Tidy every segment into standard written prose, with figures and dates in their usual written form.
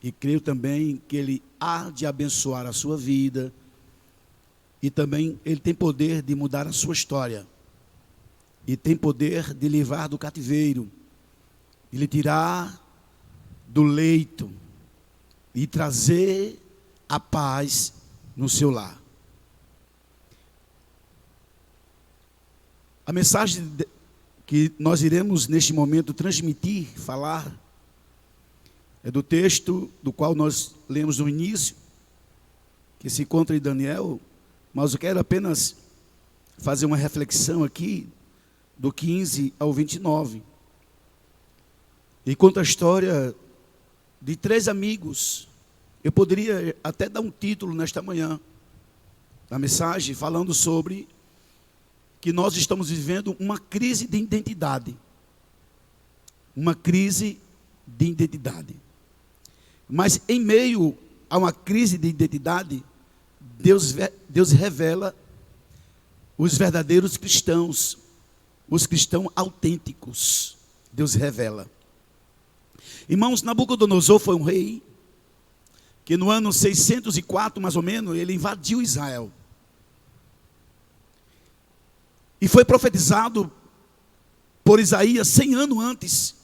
e creio também que Ele há de abençoar a sua vida, e também Ele tem poder de mudar a sua história, e tem poder de livrar do cativeiro, de lhe tirar do leito, e trazer a paz no seu lar. A mensagem que nós iremos neste momento transmitir, falar, é do texto do qual nós lemos no início, que se encontra em Daniel, mas eu quero apenas fazer uma reflexão aqui, do 15 ao 29. E conta a história de 3 amigos. Eu poderia até dar um título nesta manhã, da mensagem, falando sobre que nós estamos vivendo uma crise de identidade. Uma crise de identidade. Mas em meio a uma crise de identidade, Deus revela os verdadeiros cristãos, os cristãos autênticos. Deus revela. Irmãos, Nabucodonosor foi um rei que no ano 604, mais ou menos, ele invadiu Israel. E foi profetizado por Isaías 100 anos antes.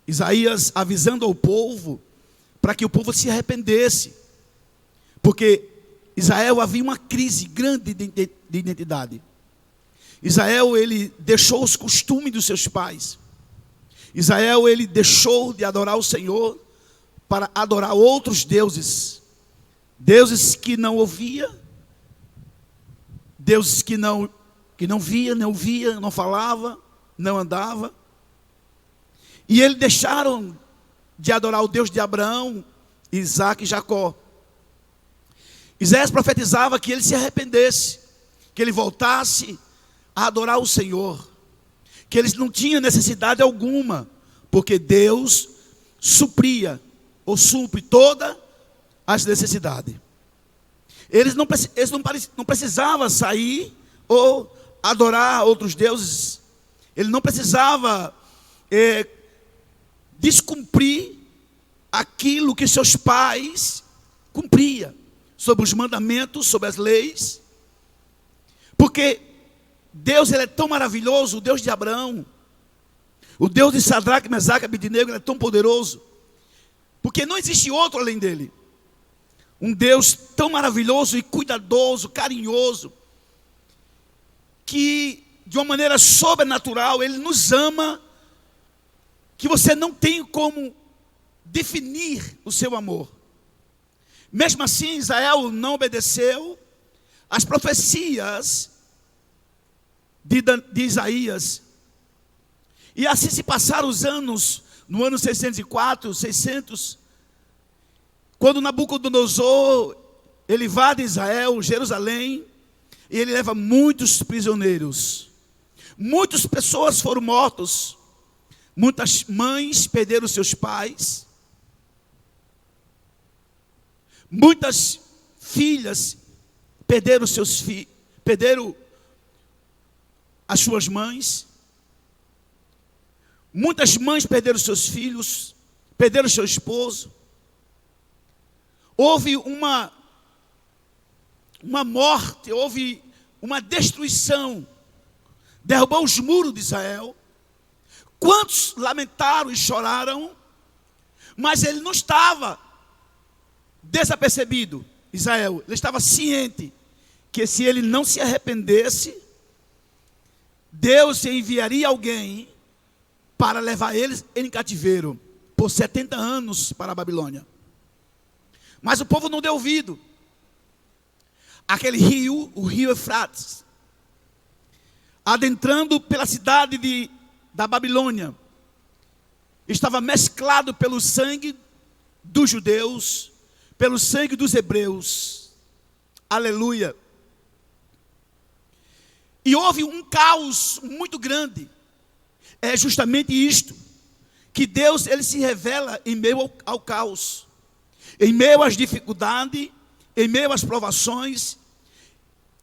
Isaías avisando ao povo, para que o povo se arrependesse. Porque Israel havia uma crise grande de identidade. Israel, ele deixou os costumes dos seus pais. Israel, ele deixou de adorar o Senhor para adorar outros deuses. Deuses que não ouvia, deuses que não via, não ouvia, não falava, não andava. E eles deixaram de adorar o Deus de Abraão, Isaac e Jacó. Isaías profetizava que ele se arrependesse, que ele voltasse a adorar o Senhor, que eles não tinham necessidade alguma, porque Deus supria ou supre todas as necessidades. Eles não precisavam sair ou adorar outros deuses. Ele não precisava descumprir aquilo que seus pais cumpriam, sobre os mandamentos, sobre as leis, porque Deus, ele é tão maravilhoso, o Deus de Abraão, o Deus de Sadraque, Mesaque e Abednego, ele é tão poderoso, porque não existe outro além dele. Um Deus tão maravilhoso e cuidadoso, carinhoso, que de uma maneira sobrenatural, ele nos ama, que você não tem como definir o seu amor. Mesmo assim, Israel não obedeceu às profecias de Isaías. E assim se passaram os anos, no ano 604, 600, quando Nabucodonosor, ele invade Israel, Jerusalém, e ele leva muitos prisioneiros. Muitas pessoas foram mortas. Muitas mães perderam seus pais. Muitas filhas perderam seus filhos, perderam as suas mães. Muitas mães perderam seus filhos, perderam seu esposo. Houve uma morte, houve uma destruição. Derrubou os muros de Israel. Quantos lamentaram e choraram, mas ele não estava desapercebido, Israel. Ele estava ciente que se ele não se arrependesse, Deus enviaria alguém para levar eles em cativeiro por 70 anos para a Babilônia. Mas o povo não deu ouvido. Aquele rio, o rio Eufrates, adentrando pela cidade da Babilônia, estava mesclado pelo sangue dos judeus, pelo sangue dos hebreus. Aleluia. E houve um caos muito grande. É justamente isto, que Deus, ele se revela em meio ao caos, em meio às dificuldades, em meio às provações.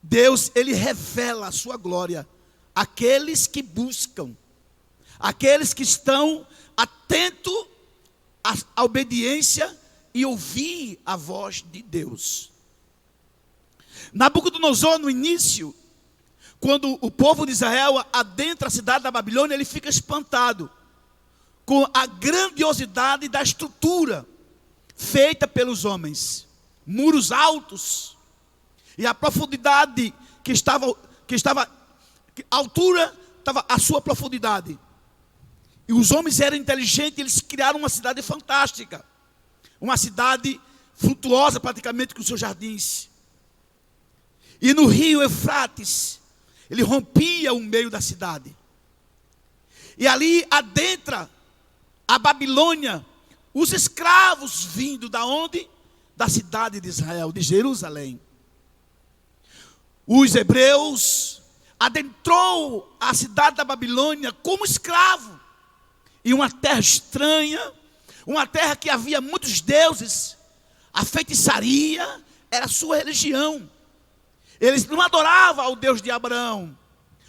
Deus, ele revela a sua glória àqueles que buscam, àqueles que estão atentos à obediência e ouvir a voz de Deus. Nabucodonosor, no início, quando o povo de Israel adentra a cidade da Babilônia, ele fica espantado com a grandiosidade da estrutura feita pelos homens. Muros altos, e a profundidade a altura estava a sua profundidade. E os homens eram inteligentes, eles criaram uma cidade fantástica, uma cidade frutuosa praticamente com seus jardins. E no rio Eufrates, ele rompia o meio da cidade. E ali adentra a Babilônia, os escravos vindo da onde? Da cidade de Israel, de Jerusalém. Os hebreus adentrou a cidade da Babilônia como escravo. E uma terra estranha, uma terra que havia muitos deuses. A feitiçaria era a sua religião. Eles não adoravam ao Deus de Abraão,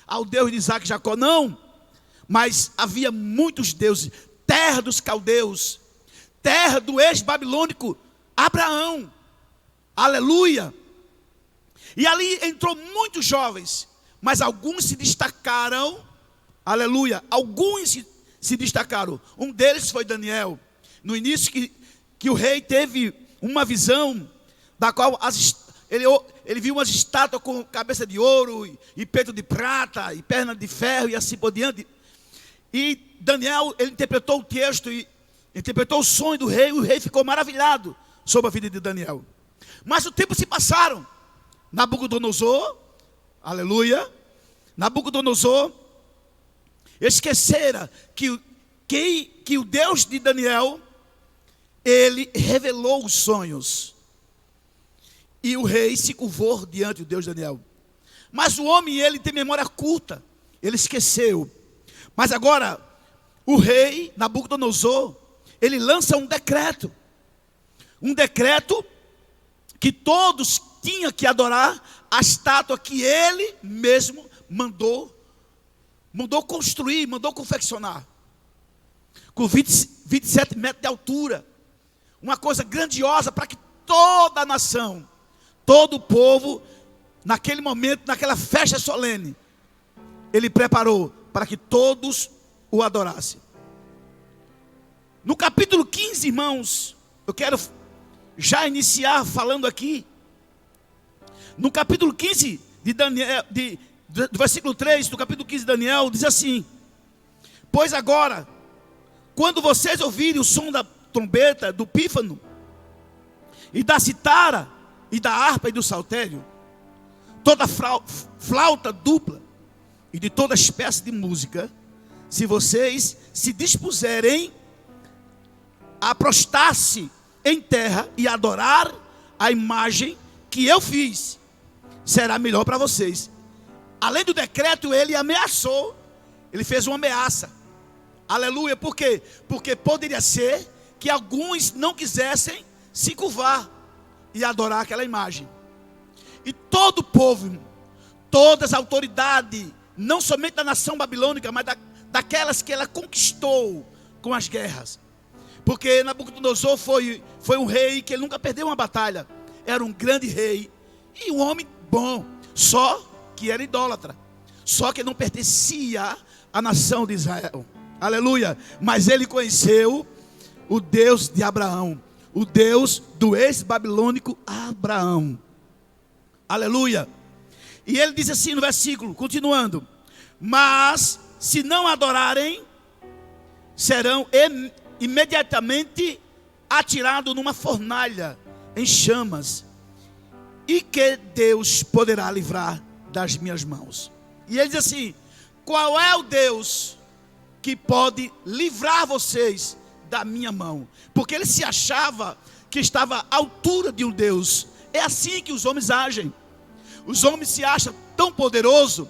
ao Deus de Isaac e Jacó, não. Mas havia muitos deuses. Terra dos caldeus, terra do ex-babilônico Abraão. Aleluia. E ali entrou muitos jovens, mas alguns se destacaram. Aleluia. Alguns se destacaram. Um deles foi Daniel. No início que o rei teve uma visão, da qual ele viu umas estátuas com cabeça de ouro, e peito de prata, e perna de ferro, e assim por diante. E Daniel, ele interpretou o texto, e interpretou o sonho do rei, e o rei ficou maravilhado sobre a vida de Daniel. Mas o tempo se passaram. Nabucodonosor, aleluia, Nabucodonosor esquecera que o Deus de Daniel, ele revelou os sonhos. E o rei se curvou diante do Deus de Daniel. Mas o homem, ele tem memória curta, ele esqueceu. Mas agora, o rei Nabucodonosor, ele lança um decreto que todos tinham que adorar a estátua que ele mesmo mandou construir, mandou confeccionar, com 27 metros de altura, uma coisa grandiosa para que toda a nação, todo o povo, naquele momento, naquela festa solene, ele preparou para que todos o adorassem. No capítulo 15, irmãos, eu quero já iniciar falando aqui. No capítulo 15 de Daniel, do versículo 3 do capítulo 15 de Daniel, diz assim: pois agora, quando vocês ouvirem o som da trombeta, do pífano, e da citara, e da harpa e do saltério, toda flauta dupla, e de toda espécie de música, se vocês se dispuserem a prostrar-se em terra e adorar a imagem que eu fiz, será melhor para vocês. Além do decreto, ele ameaçou, ele fez uma ameaça. Aleluia, por quê? Porque poderia ser que alguns não quisessem se curvar e adorar aquela imagem. E todo o povo, todas as autoridades, não somente da nação babilônica, mas daquelas que ela conquistou com as guerras. Porque Nabucodonosor foi um rei que ele nunca perdeu uma batalha. Era um grande rei e um homem bom, só que era idólatra, só que não pertencia à nação de Israel. Aleluia. Mas ele conheceu o Deus de Abraão, o Deus do ex-babilônico Abraão. Aleluia. E ele diz assim no versículo, continuando: mas se não adorarem, serão imediatamente atirados numa fornalha em chamas, e que Deus poderá livrar das minhas mãos. E ele diz assim: qual é o Deus que pode livrar vocês da minha mão? Porque ele se achava que estava à altura de um Deus. É assim que os homens agem. Os homens se acham tão poderosos,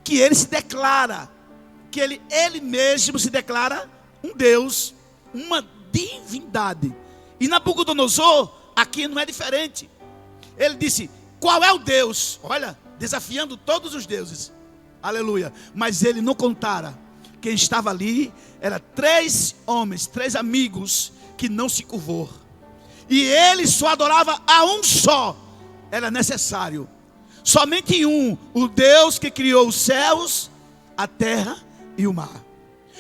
que ele se declara, que ele mesmo se declara um Deus, uma divindade. E Nabucodonosor aqui não é diferente. Ele disse: qual é o Deus? Olha, desafiando todos os deuses. Aleluia. Mas ele não contara quem estava ali eram 3 homens, 3 amigos que não se curvou. E ele só adorava a um só. Era necessário. Somente um, o Deus que criou os céus, a terra e o mar.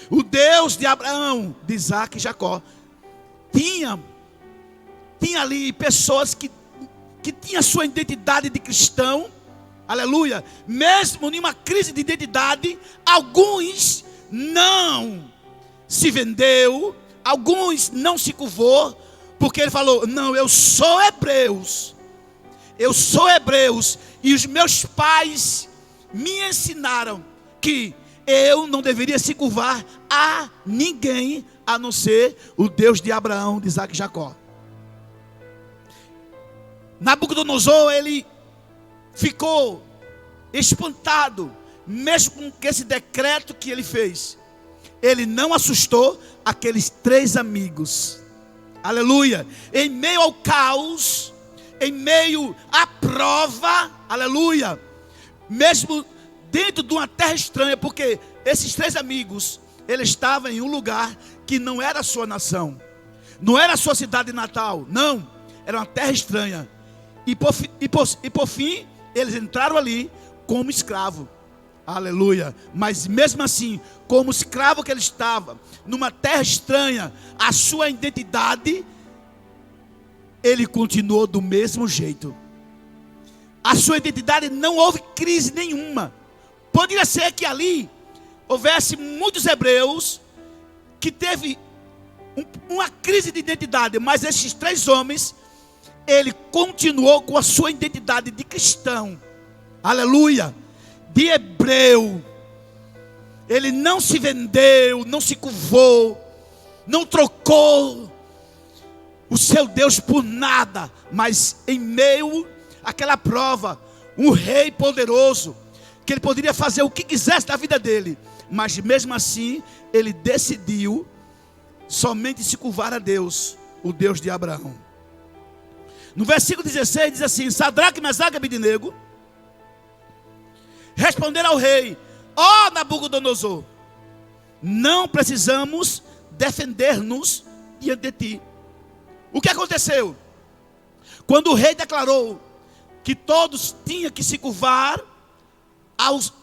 O Deus de Abraão, de Isaac e Jacó. Tinha ali pessoas que tinham sua identidade de cristão. Aleluia. Mesmo em uma crise de identidade, alguns não se vendeu, alguns não se curvou, porque ele falou: não, eu sou hebreus, e os meus pais me ensinaram que eu não deveria se curvar a ninguém, a não ser o Deus de Abraão, de Isaac e Jacó. Nabucodonosor, ele ficou espantado, mesmo com esse decreto que ele fez. Ele não assustou aqueles 3 amigos. Aleluia. Em meio ao caos, em meio à prova, aleluia, mesmo dentro de uma terra estranha, porque esses 3 amigos, eles estavam em um lugar que não era a sua nação, não era a sua cidade natal, não, era uma terra estranha. E por fim, eles entraram ali como escravo. Aleluia. Mas mesmo assim, como escravo que ele estava, numa terra estranha, a sua identidade, ele continuou do mesmo jeito. A sua identidade, não houve crise nenhuma. Poderia ser que ali houvesse muitos hebreus que teve uma crise de identidade, mas esses 3 homens, ele continuou com a sua identidade de cristão. Aleluia. De hebreu. Ele não se vendeu, não se curvou, não trocou o seu Deus por nada. Mas em meio àquela prova, um rei poderoso, que ele poderia fazer o que quisesse da vida dele, mas mesmo assim, ele decidiu somente se curvar a Deus, o Deus de Abraão. No versículo 16 diz assim: Sadraque, Mesaque e Abednego responderam ao rei: ó Nabucodonosor, não precisamos defender-nos diante de ti. O que aconteceu? Quando o rei declarou que todos tinham que se curvar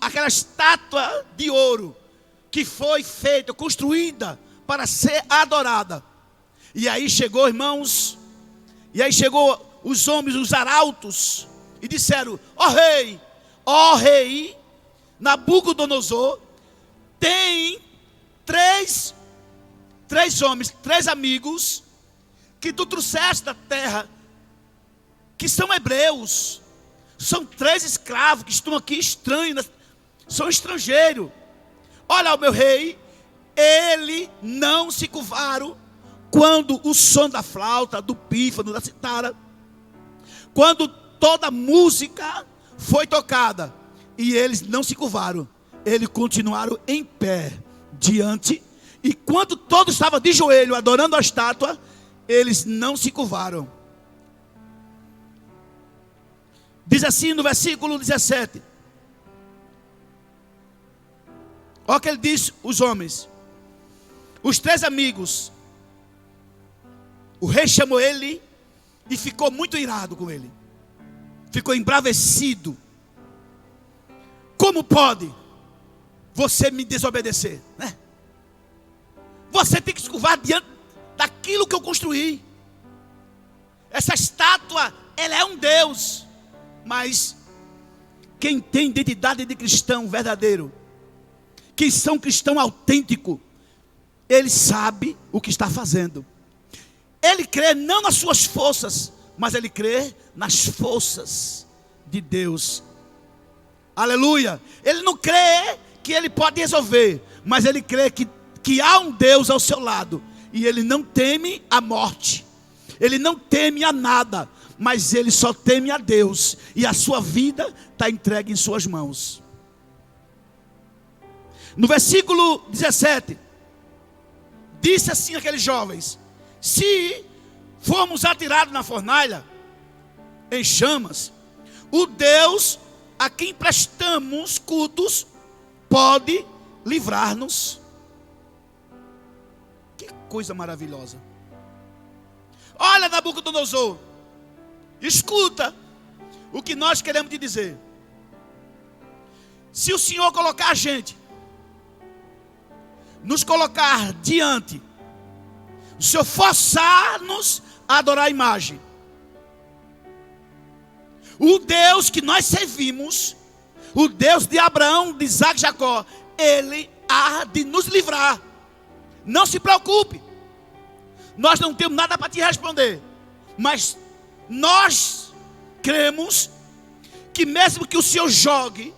àquela estátua de ouro que foi feita, construída para ser adorada. E aí chegou, irmãos, os homens, os arautos, e disseram: ó rei, Nabucodonosor, tem três homens, 3 amigos, que tu trouxeste da terra, que são hebreus, são 3 escravos que estão aqui estranhos, são estrangeiros. Olha, o meu rei, ele não se curvaram quando o som da flauta, do pífano, da citara, quando toda a música foi tocada, e eles não se curvaram, eles continuaram em pé diante, e quando todos estavam de joelho adorando a estátua, eles não se curvaram. Diz assim no versículo 17: olha o que ele diz, os homens, os 3 amigos. O rei chamou ele e ficou muito irado com ele, ficou embravecido. Como pode você me desobedecer, né? Você tem que se curvar diante daquilo que eu construí. Essa estátua, ela é um Deus, mas quem tem identidade de cristão verdadeiro, que são cristão autêntico, ele sabe o que está fazendo. Ele crê não nas suas forças, mas ele crê nas forças de Deus. Aleluia. Ele não crê que ele pode resolver, mas ele crê que há um Deus ao seu lado, e ele não teme a morte, ele não teme a nada, mas ele só teme a Deus, e a sua vida está entregue em suas mãos. No versículo 17, disse assim aqueles jovens: se formos atirados na fornalha, em chamas, o Deus a quem prestamos cultos pode livrar-nos coisa maravilhosa. Olha, Nabucodonosor, escuta o que nós queremos te dizer. Se o Senhor colocar a gente, nos colocar diante, o Senhor forçar-nos a adorar a imagem, o Deus que nós servimos, o Deus de Abraão, de Isaac e Jacó, Ele há de nos livrar. Não se preocupe, nós não temos nada para te responder, mas nós cremos que mesmo que o Senhor jogue,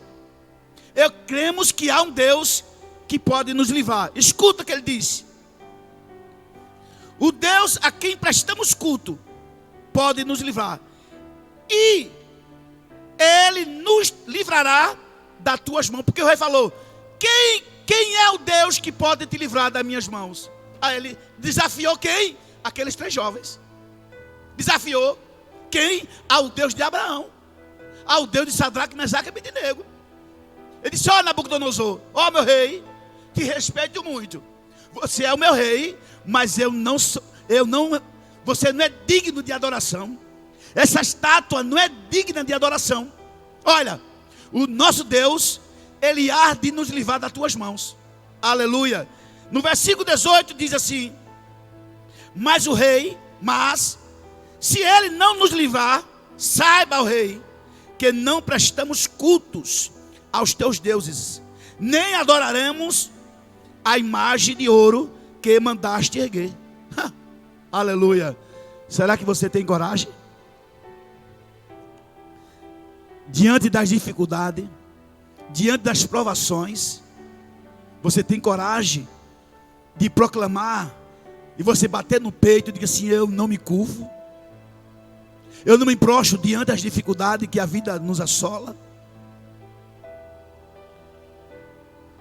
cremos que há um Deus que pode nos livrar. Escuta o que ele disse: o Deus a quem prestamos culto pode nos livrar, e Ele nos livrará das tuas mãos. Porque o rei falou: quem é o Deus que pode te livrar das minhas mãos? Aí ele desafiou quem? Aqueles 3 jovens. Desafiou quem? Ao Deus de Abraão, ao Deus de Sadraque, Mesaque e Abednego. Ele disse: ó, Nabucodonosor, ó meu rei, te respeito muito. Você é o meu rei, mas você não é digno de adoração. Essa estátua não é digna de adoração. Olha, o nosso Deus, Ele há de nos livrar das tuas mãos. Aleluia. No versículo 18 diz assim: mas se Ele não nos livrar, saiba, ó rei, que não prestamos cultos aos teus deuses, nem adoraremos a imagem de ouro que mandaste erguer. Aleluia. Será que você tem coragem? Diante das dificuldades, diante das provações, você tem coragem de proclamar e você bater no peito e dizer assim: eu não me curvo, eu não me prostro diante das dificuldades que a vida nos assola?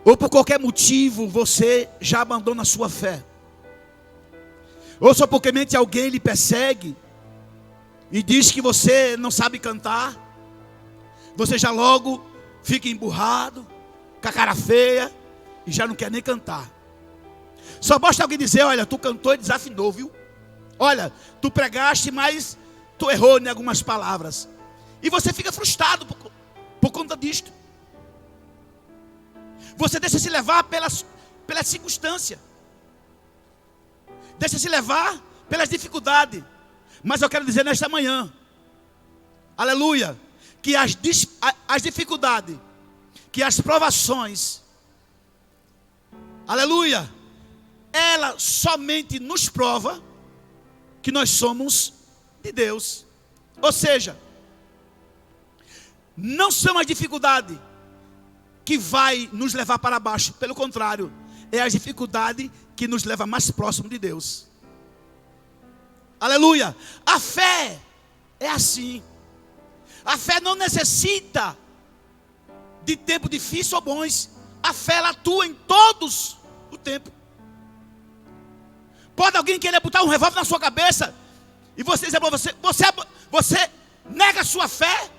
Ou por qualquer motivo você já abandona a sua fé? Ou só porque mente alguém lhe persegue e diz que você não sabe cantar, você já logo fica emburrado, com a cara feia, e já não quer nem cantar. Só basta alguém dizer: olha, tu cantou e desafinou, viu? Olha, tu pregaste, mas tu errou em algumas palavras. E você fica frustrado por conta disto. Você deixa se levar pela circunstância, deixa se levar pelas dificuldades. Mas eu quero dizer nesta manhã, aleluia, que as dificuldades, que as provações, aleluia, ela somente nos prova que nós somos de Deus. Ou seja, não são as dificuldades que vai nos levar para baixo, pelo contrário, é a dificuldade que nos leva mais próximo de Deus. Aleluia. A fé é assim. A fé não necessita de tempo difícil ou bons. A fé, ela atua em todos o tempo. Pode alguém querer botar um revólver na sua cabeça e você dizer para você nega a sua fé,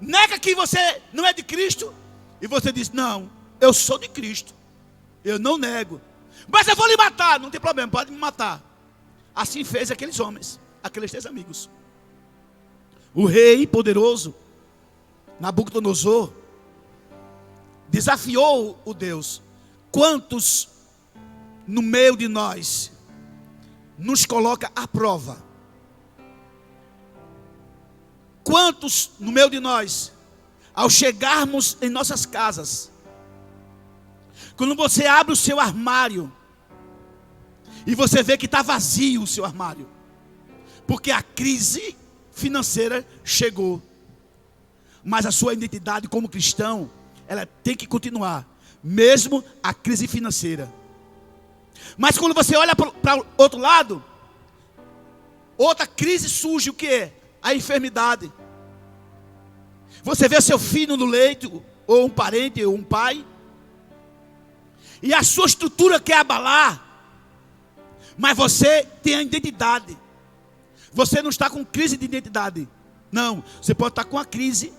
nega que você não é de Cristo, e você diz: não, eu sou de Cristo, eu não nego, mas eu vou lhe matar. Não tem problema, pode me matar. Assim fez aqueles homens, aqueles 3 amigos. O rei poderoso Nabucodonosor desafiou o Deus. Quantos no meio de nós nos coloca à prova? Quantos no meio de nós, ao chegarmos em nossas casas, quando você abre o seu armário e você vê que está vazio o seu armário, porque a crise financeira chegou, mas a sua identidade como cristão, ela tem que continuar, mesmo a crise financeira. Mas quando você olha para o outro lado, outra crise surge, o que é? A enfermidade. Você vê seu filho no leito, ou um parente, ou um pai, e a sua estrutura quer abalar, mas você tem a identidade. Você não está com crise de identidade. Não, você pode estar com a crise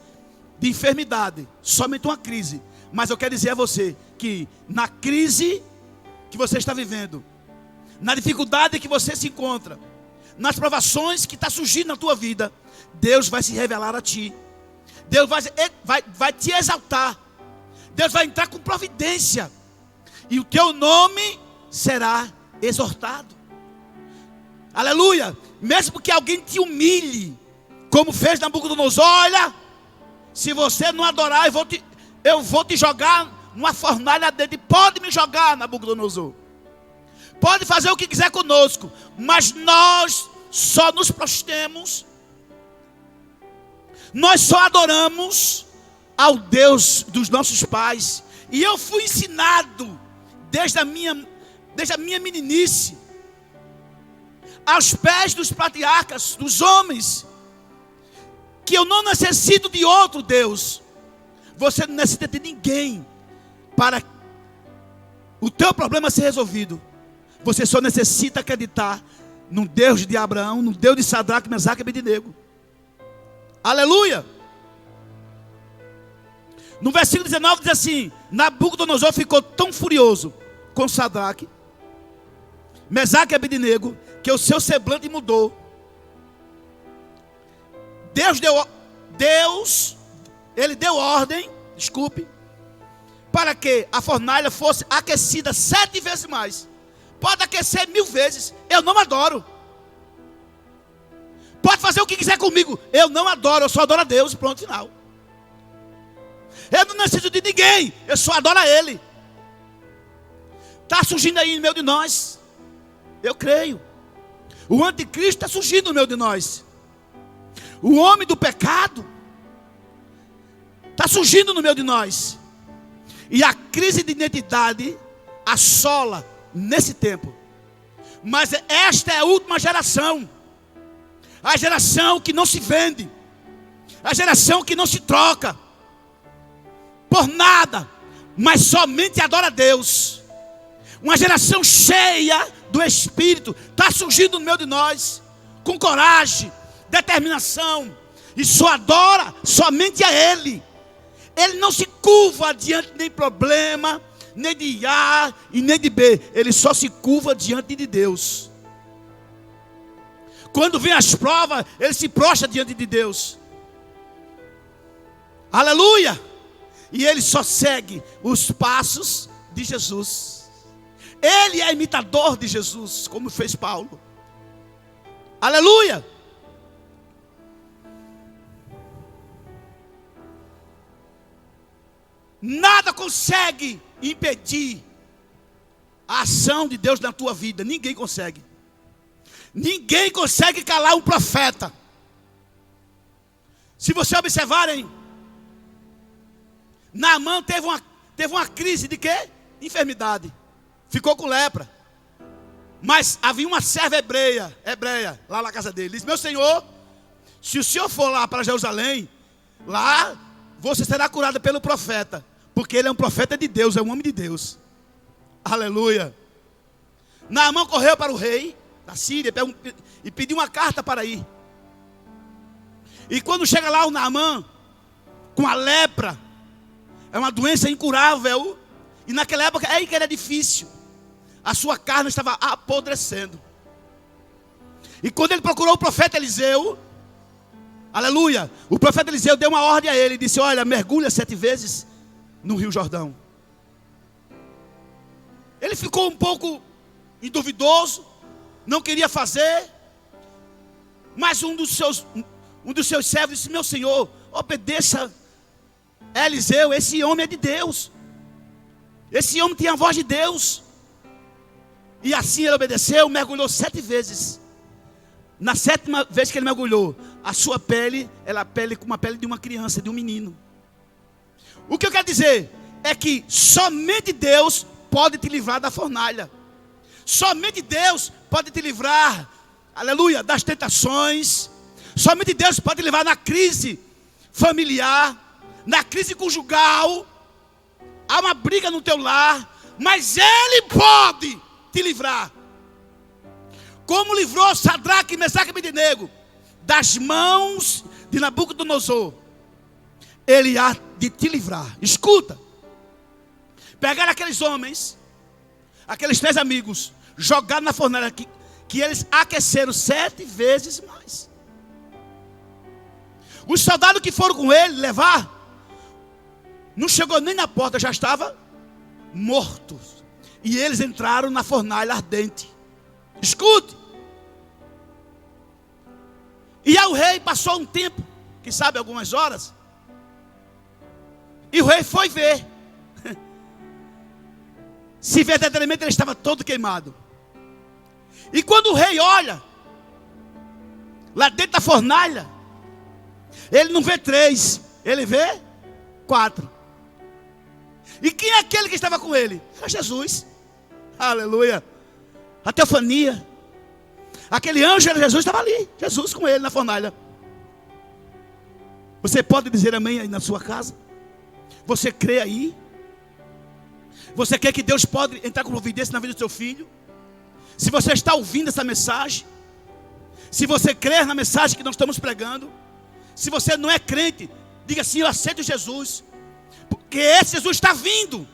de enfermidade, somente uma crise. Mas eu quero dizer a você que na crise que você está vivendo, na dificuldade que você se encontra, nas provações que está surgindo na tua vida, Deus vai se revelar a ti. Deus vai te exaltar. Deus vai entrar com providência. E o teu nome será exortado. Aleluia. Mesmo que alguém te humilhe, como fez Nabucodonosor, olha, se você não adorar, eu vou te jogar numa fornalha dele. Pode me jogar, Nabucodonosor. Pode fazer o que quiser conosco, mas nós só nos prostremos, nós só adoramos ao Deus dos nossos pais. E eu fui ensinado desde a minha meninice, aos pés dos patriarcas, dos homens, que eu não necessito de outro Deus. Você não necessita de ninguém para o teu problema ser resolvido. Você só necessita acreditar no Deus de Abraão, no Deus de Sadraque, Mesaque e Abednego. Aleluia! No versículo 19 diz assim: Nabucodonosor ficou tão furioso com Sadraque, Mesaque e Abednego, que o seu semblante mudou. Ele deu ordem, para que a fornalha fosse aquecida 7 vezes mais. Pode aquecer 1000 vezes, eu não adoro. Pode fazer o que quiser comigo, eu não adoro, eu só adoro a Deus, pronto, final. Eu não necessito de ninguém, eu só adoro a Ele. Está surgindo aí no meio de nós, eu creio. O anticristo está surgindo no meio de nós. O homem do pecado está surgindo no meio de nós. E a crise de identidade assola nesse tempo. Mas esta é a última geração. A geração que não se vende. A geração que não se troca por nada, mas somente adora a Deus. Uma geração cheia do Espírito está surgindo no meio de nós, com coragem, determinação, e só adora somente a Ele. Ele não se curva diante nem problema, nem de A e nem de B. Ele só se curva diante de Deus. Quando vem as provas, ele se prostra diante de Deus. Aleluia! E ele só segue os passos de Jesus. Ele é imitador de Jesus, como fez Paulo. Aleluia! Nada consegue impedir a ação de Deus na tua vida. Ninguém consegue. Ninguém consegue calar um profeta. Se você observarem, Naamã teve uma crise de quê? Enfermidade. Ficou com lepra. Mas havia uma serva hebreia lá na casa dele. Ele disse: meu senhor, se o senhor for lá para Jerusalém, lá você será curado pelo profeta. Porque ele é um profeta de Deus, é um homem de Deus. Aleluia. Naamã correu para o rei da Síria e pediu uma carta para ir. E quando chega lá o Naamã, com a lepra, é uma doença incurável. E naquela época aí que era difícil. A sua carne estava apodrecendo. E quando ele procurou o profeta Eliseu, aleluia, o profeta Eliseu deu uma ordem a ele e disse: olha, mergulha 7 vezes no Rio Jordão. Ele ficou um pouco duvidoso, não queria fazer. Mas um dos seus servos disse: meu senhor, obedeça a Eliseu, esse homem é de Deus. Esse homem tem a voz de Deus. E assim ele obedeceu, mergulhou 7 vezes. Na 7ª vez que ele mergulhou, a sua pele era como a pele de uma criança, de um menino. O que eu quero dizer é que somente Deus pode te livrar da fornalha. Somente Deus pode te livrar, aleluia, das tentações. Somente Deus pode te livrar na crise familiar, na crise conjugal. Há uma briga no teu lar, mas Ele pode te livrar. Como livrou Sadraque, Mesaque e Abednego das mãos de Nabucodonosor, Ele há de te livrar. Escuta. Pegaram aqueles homens, aqueles 3 amigos, jogados na fornalha, que eles aqueceram 7 vezes mais. Os soldados que foram com ele levar, não chegou nem na porta, já estava mortos. E eles entraram na fornalha ardente. Escute. E aí o rei passou um tempo, quem sabe algumas horas, e o rei foi ver se verdadeiramente ele estava todo queimado. E quando o rei olha lá dentro da fornalha, ele não vê 3, ele vê 4. E quem é aquele que estava com ele? Era Jesus. Aleluia. A teofania. Aquele anjo era Jesus, estava ali. Jesus com ele na fornalha. Você pode dizer amém aí na sua casa? Você crê aí? Você quer que Deus pode entrar com providência na vida do seu filho? Se você está ouvindo essa mensagem, se você crer na mensagem que nós estamos pregando, se você não é crente, diga assim: eu aceito Jesus, porque esse Jesus está vindo,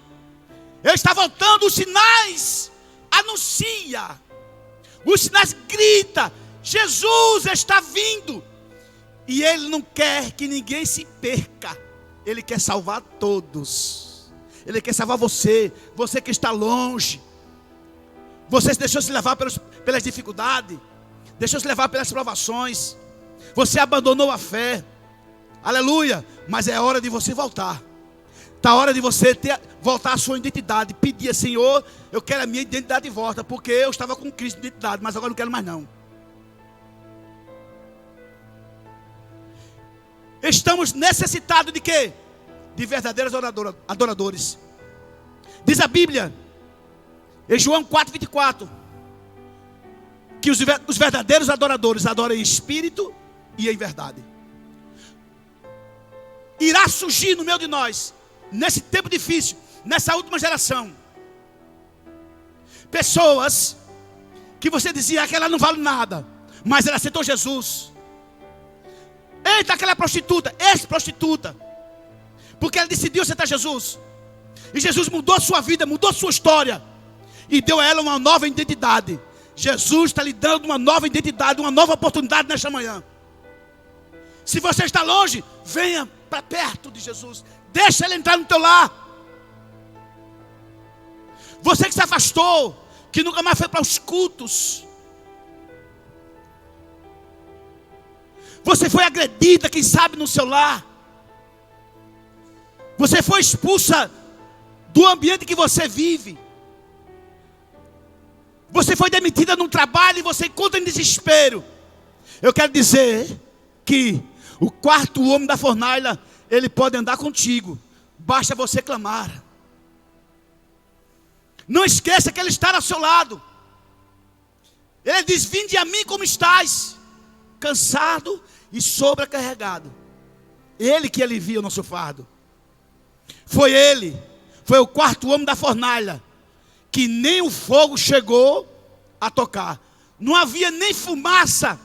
ele está voltando. Os sinais anuncia, os sinais grita: Jesus está vindo. E ele não quer que ninguém se perca, ele quer salvar todos. Ele quer salvar você, você que está longe, você deixou se levar pelas dificuldades, deixou se levar pelas provações, você abandonou a fé, aleluia. Mas é hora de você voltar. Está hora de você voltar à sua identidade. Pedir: Senhor, eu quero a minha identidade de volta, porque eu estava com Cristo de identidade, mas agora não quero mais não. Estamos necessitados de quê? De verdadeiros adoradores. Diz a Bíblia, em João 4:24, que os verdadeiros adoradores adoram em espírito e em verdade. Irá surgir no meio de nós, nesse tempo difícil, nessa última geração, pessoas que você dizia que ela não vale nada, mas ela aceitou Jesus. Eita, aquela prostituta, ex-prostituta, porque ela decidiu aceitar Jesus, e Jesus mudou a sua vida, mudou a sua história, e deu a ela uma nova identidade. Jesus está lhe dando uma nova identidade, uma nova oportunidade nesta manhã. Se você está longe, venha para perto de Jesus, deixa ele entrar no teu lar. Você que se afastou, que nunca mais foi para os cultos, você foi agredida, quem sabe no seu lar, você foi expulsa do ambiente que você vive, você foi demitida num trabalho e você encontra em desespero. Eu quero dizer que o quarto homem da fornalha, ele pode andar contigo, basta você clamar. Não esqueça que ele está ao seu lado. Ele diz: vinde a mim como estás, cansado e sobrecarregado. Ele que alivia o nosso fardo. Foi ele, foi o quarto homem da fornalha, que nem o fogo chegou a tocar. Não havia nem fumaça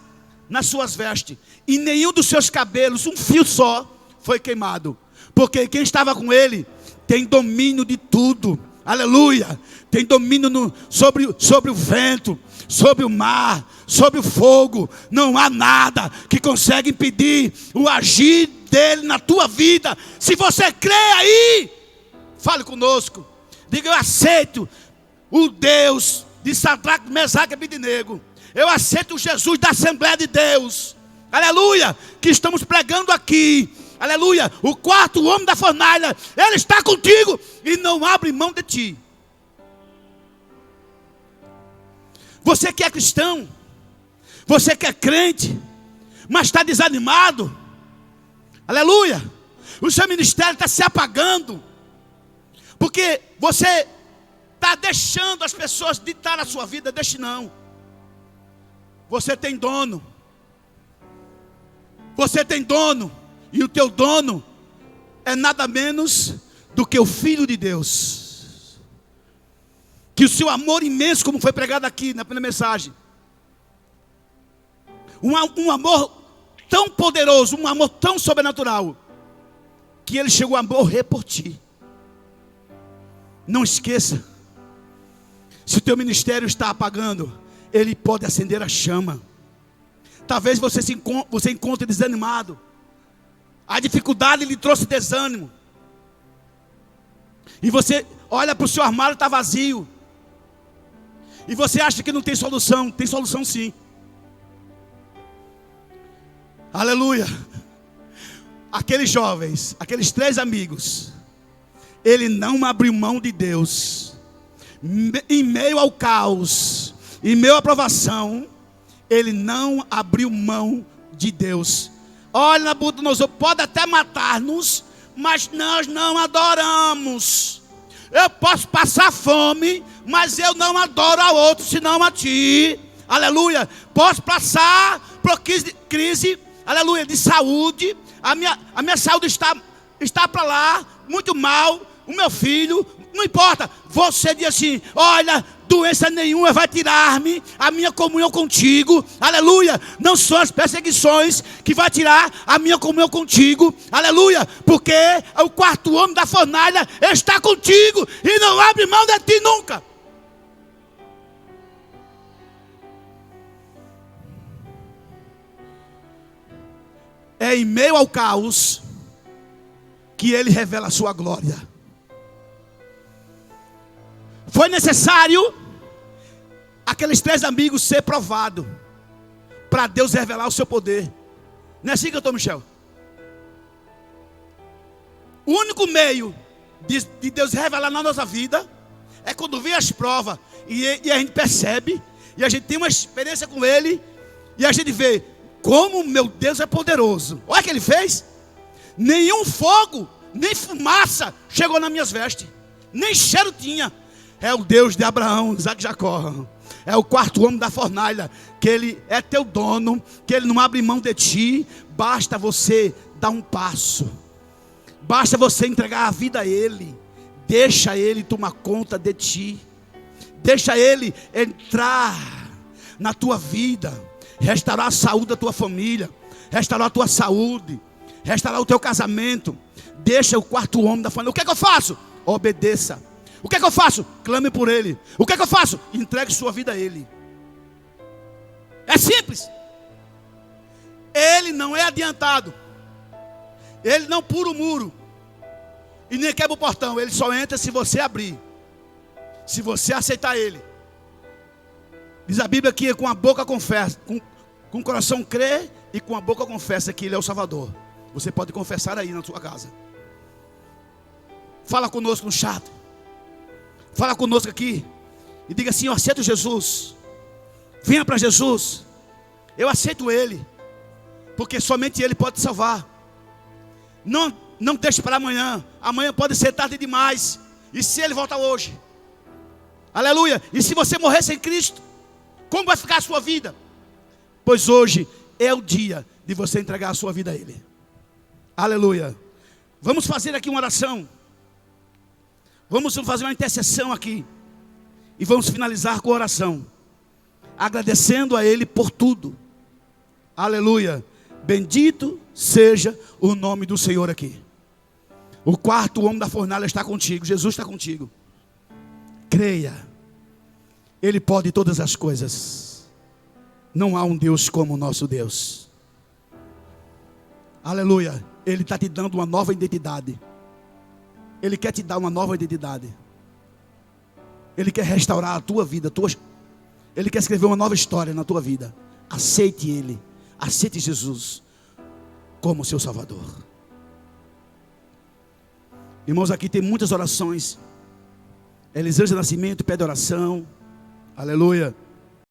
nas suas vestes, e nenhum dos seus cabelos, um fio só, foi queimado. Porque quem estava com ele tem domínio de tudo. Aleluia. Tem domínio sobre o vento, sobre o mar, sobre o fogo. Não há nada que consegue impedir o agir dele na tua vida. Se você crê aí, fale conosco. Diga: eu aceito o Deus de Sadraque, Mesaque e Abednego. Eu aceito o Jesus da Assembleia de Deus. Aleluia. Que estamos pregando aqui. Aleluia. O quarto homem da fornalha, ele está contigo e não abre mão de ti. Você que é cristão, você que é crente, mas está desanimado, aleluia, o seu ministério está se apagando, porque você está deixando as pessoas ditar a sua vida. Deixe não. Você tem dono. Você tem dono. E o teu dono é nada menos do que o Filho de Deus. Que o seu amor imenso, como foi pregado aqui na primeira mensagem, um amor tão poderoso, um amor tão sobrenatural, que ele chegou a morrer por ti. Não esqueça. Se o teu ministério está apagando, Ele pode acender a chama. Talvez você encontre desanimado. A dificuldade lhe trouxe desânimo. E você olha para o seu armário, está vazio. E você acha que não tem solução. Tem solução sim. Aleluia. Aqueles jovens, aqueles 3 amigos, ele não abriu mão de Deus. Em meio ao caos, em meio à provação, ele não abriu mão de Deus. Olha, Nabucodonosor, pode até matar-nos, mas nós não adoramos. Eu posso passar fome, mas eu não adoro a outro, senão a ti. Aleluia. Posso passar por crise, aleluia, de saúde. A minha saúde está para lá, muito mal. O meu filho, não importa. Você diz assim: olha, doença nenhuma vai tirar-me a minha comunhão contigo. Aleluia. Não são as perseguições que vai tirar a minha comunhão contigo. Aleluia. Porque o 4º homem da fornalha está contigo e não abre mão de ti nunca. É em meio ao caos que Ele revela a sua glória. Foi necessário aqueles 3 amigos ser provados para Deus revelar o seu poder. Não é assim, doutor Michel? O único meio de Deus revelar na nossa vida é quando vem as provas e a gente percebe, e a gente tem uma experiência com Ele, e a gente vê como meu Deus é poderoso. Olha o que Ele fez. Nenhum fogo, nem fumaça chegou nas minhas vestes, nem cheiro tinha. É o Deus de Abraão, Isaac e Jacó. É o 4º homem da fornalha, que Ele é teu dono, que Ele não abre mão de ti. Basta você dar um passo, basta você entregar a vida a Ele. Deixa Ele tomar conta de ti, deixa Ele entrar na tua vida, restaurar a saúde da tua família, restaurar a tua saúde, restaurar o teu casamento. Deixa o 4º homem da fornalha. O que é que eu faço? Obedeça. O que é que eu faço? Clame por Ele. O que é que eu faço? Entregue sua vida a Ele. É simples. Ele não é adiantado. Ele não pula o muro e nem quebra o portão. Ele só entra se você abrir, se você aceitar Ele. Diz a Bíblia que com a boca confessa, com o coração crê e com a boca confessa que Ele é o Salvador. Você pode confessar aí na sua casa. Fala conosco no chat. Fala conosco aqui e diga assim: eu aceito Jesus. Venha para Jesus. Eu aceito Ele, porque somente Ele pode te salvar. Não deixe para amanhã. Amanhã pode ser tarde demais. E se Ele volta hoje? Aleluia. E se você morrer sem Cristo, como vai ficar a sua vida? Pois hoje é o dia de você entregar a sua vida a Ele. Aleluia. Vamos fazer aqui uma oração. Vamos fazer uma intercessão aqui. E vamos finalizar com a oração, agradecendo a Ele por tudo. Aleluia. Bendito seja o nome do Senhor aqui. O 4º homem da fornalha está contigo. Jesus está contigo. Creia. Ele pode todas as coisas. Não há um Deus como o nosso Deus. Aleluia. Ele está te dando uma nova identidade. Ele quer te dar uma nova identidade. Ele quer restaurar a tua vida. Ele quer escrever uma nova história na tua vida. Aceite Ele. Aceite Jesus como seu Salvador. Irmãos, aqui tem muitas orações. Elisângela Nascimento pede oração. Aleluia.